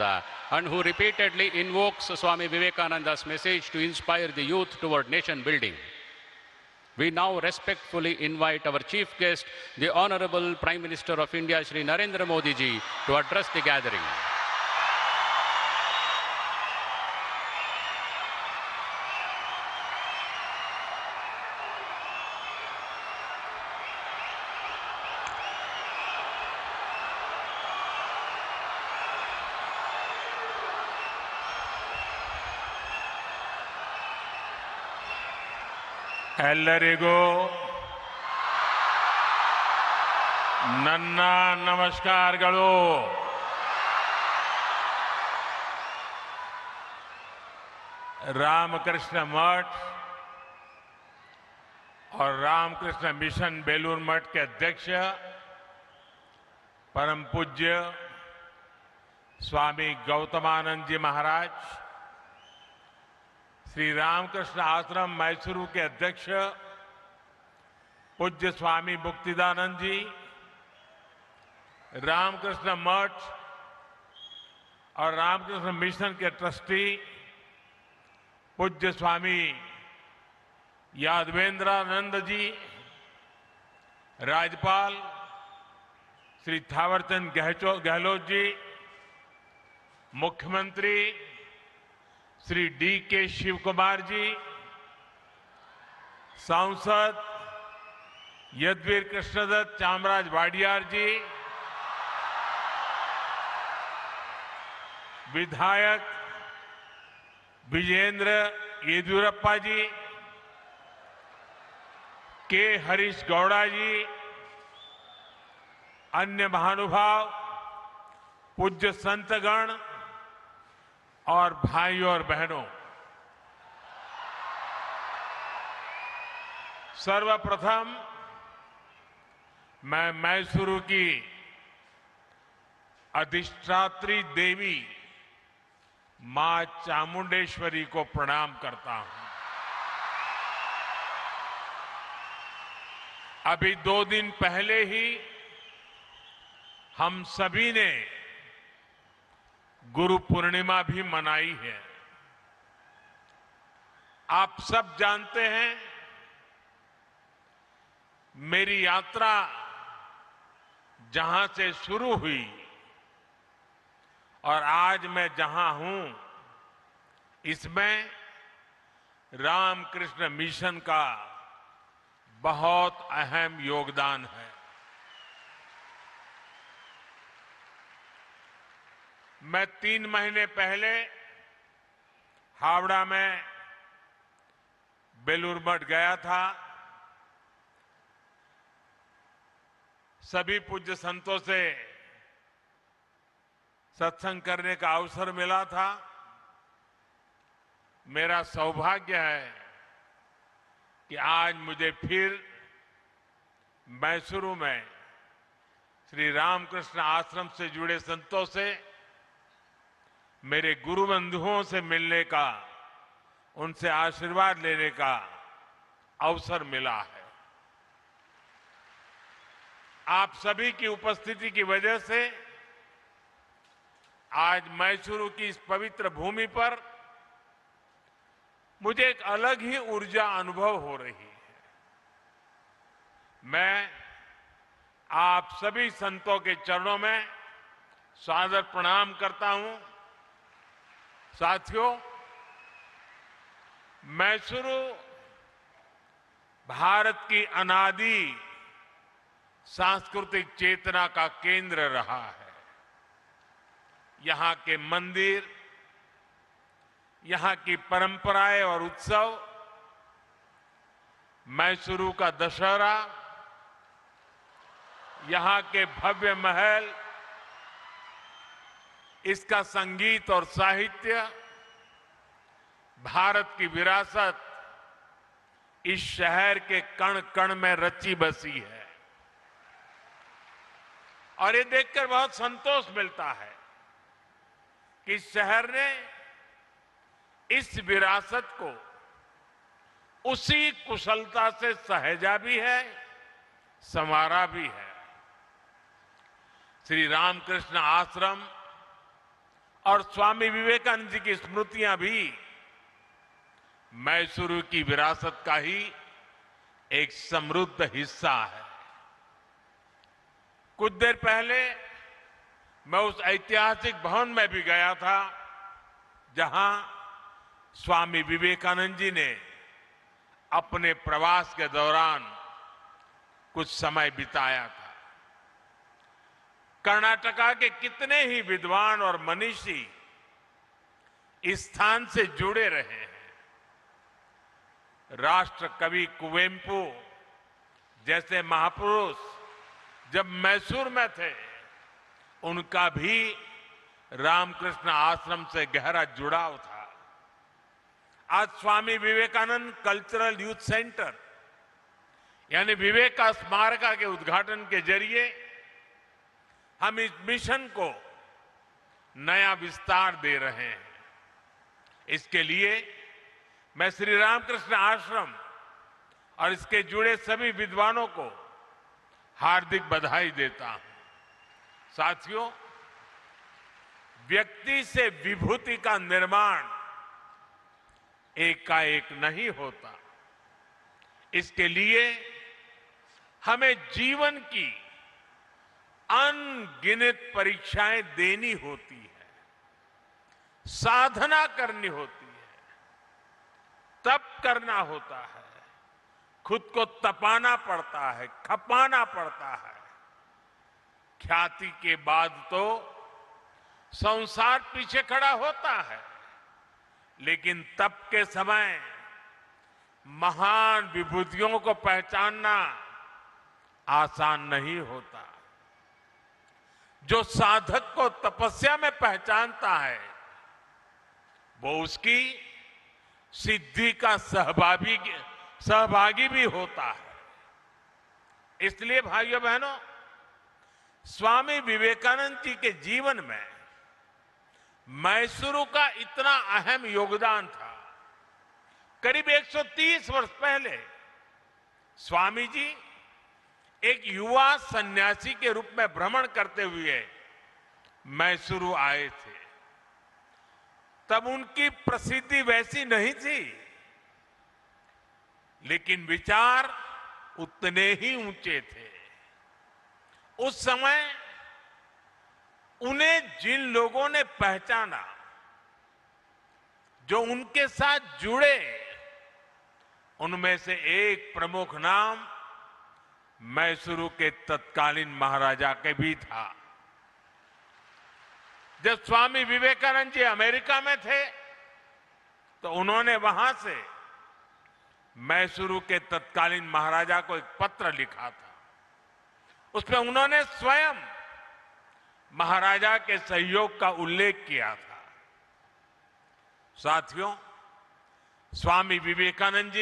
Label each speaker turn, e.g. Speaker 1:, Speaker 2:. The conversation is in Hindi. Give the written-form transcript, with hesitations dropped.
Speaker 1: Vivekananda, and who repeatedly invokes Swami Vivekananda's message to inspire the youth toward nation building. We now respectfully invite our chief guest, the Honorable Prime Minister of India, Shri Narendra Modi ji, to address the gathering.
Speaker 2: ಎಲ್ಲರಿಗೂ ನನ್ನ ನಮಸ್ಕಾರಗಳು. रामकृष्ण मठ और रामकृष्ण मिशन बेलूर मठ के अध्यक्ष परम पूज्य स्वामी गौतमानंद जी महाराज, श्री रामकृष्ण आश्रम मैसूरू के अध्यक्ष पूज्य स्वामी मुक्तिदानंद जी, रामकृष्ण मठ और रामकृष्ण मिशन के ट्रस्टी पूज्य स्वामी यादवेंद्रानंद जी, राज्यपाल श्री थावरचंद गहलोत जी, मुख्यमंत्री श्री D.K. शिव कुमार जी, सांसद यदुवीर कृष्णदत्त चामराज वाडियार जी, विधायक विजेंद्र येदियुरप्पा जी, के हरीश गौड़ा जी, अन्य महानुभाव, पूज्य संतगण और भाइयों और बहनों, सर्वप्रथम मैं मैसूरू की अधिष्ठात्री देवी मां चामुंडेश्वरी को प्रणाम करता हूं। अभी 2 दिन पहले ही हम सभी ने गुरु पूर्णिमा भी मनाई है। आप सब जानते हैं, मेरी यात्रा जहां से शुरू हुई और आज मैं जहां हूं, इसमें रामकृष्ण मिशन का बहुत अहम योगदान है। मैं 3 महीने पहले हावड़ा में बेलूर मठ गया था। सभी पूज्य संतों से सत्संग करने का अवसर मिला था। मेरा सौभाग्य है कि आज मुझे फिर मैसूरू में श्री रामकृष्ण आश्रम से जुड़े संतों से, मेरे गुरु बंधुओं से मिलने का, उनसे आशीर्वाद लेने का अवसर मिला है। आप सभी की उपस्थिति की वजह से आज मैसूरू की इस पवित्र भूमि पर मुझे एक अलग ही ऊर्जा अनुभव हो रही है। मैं आप सभी संतों के चरणों में सादर प्रणाम करता हूं। साथियों, मैसूरू भारत की अनादि सांस्कृतिक चेतना का केंद्र रहा है। यहां के मंदिर, यहां की परंपराएं और उत्सव, मैसूरू का दशहरा, यहां के भव्य महल, इसका संगीत और साहित्य, भारत की विरासत इस शहर के कण कण में रची बसी है। और ये देखकर बहुत संतोष मिलता है कि शहर ने इस विरासत को उसी कुशलता से सहेजा भी है, संवारा भी है। श्री रामकृष्ण आश्रम और स्वामी विवेकानंद जी की स्मृतियां भी मैसूरू की विरासत का ही एक समृद्ध हिस्सा है। कुछ देर पहले मैं उस ऐतिहासिक भवन में भी गया था जहां स्वामी विवेकानंद जी ने अपने प्रवास के दौरान कुछ समय बिताया था। कर्नाटका के कितने ही विद्वान और मनीषी इस स्थान से जुड़े रहे हैं। राष्ट्र कवि कुवेंपु जैसे महापुरुष जब मैसूर में थे, उनका भी रामकृष्ण आश्रम से गहरा जुड़ाव था। आज Swami Vivekananda cultural youth centre यानी विवेका स्मारका के उद्घाटन के जरिए हम इस मिशन को नया विस्तार दे रहे हैं। इसके लिए मैं श्री रामकृष्ण आश्रम और इसके जुड़े सभी विद्वानों को हार्दिक बधाई देता हूं। साथियों, व्यक्ति से विभूति का निर्माण एकाएक नहीं होता। इसके लिए हमें जीवन की अनगिनत परीक्षाएं देनी होती है, साधना करनी होती है, तप करना होता है, खुद को तपाना पड़ता है, खपाना पड़ता है। ख्याति के बाद तो संसार पीछे खड़ा होता है, लेकिन तप के समय महान विभूतियों को पहचानना आसान नहीं होता। जो साधक को तपस्या में पहचानता है, वो उसकी सिद्धि का सहभागी भी होता है। इसलिए भाइयों बहनों, स्वामी विवेकानंद जी के जीवन में मैसूरू का इतना अहम योगदान था। करीब 130 वर्ष पहले स्वामी जी एक युवा सन्यासी के रूप में भ्रमण करते हुए मैसूरू आए थे। तब उनकी प्रसिद्धि वैसी नहीं थी, लेकिन विचार उतने ही ऊंचे थे। उस समय उन्हें जिन लोगों ने पहचाना, जो उनके साथ जुड़े, उनमें से एक प्रमुख नाम मैसूरू के तत्कालीन महाराजा के भी था। जब स्वामी विवेकानंद जी अमेरिका में थे, तो उन्होंने वहां से मैसूरू के तत्कालीन महाराजा को एक पत्र लिखा था। उसमें उन्होंने स्वयं महाराजा के सहयोग का उल्लेख किया था। साथियों, स्वामी विवेकानंद जी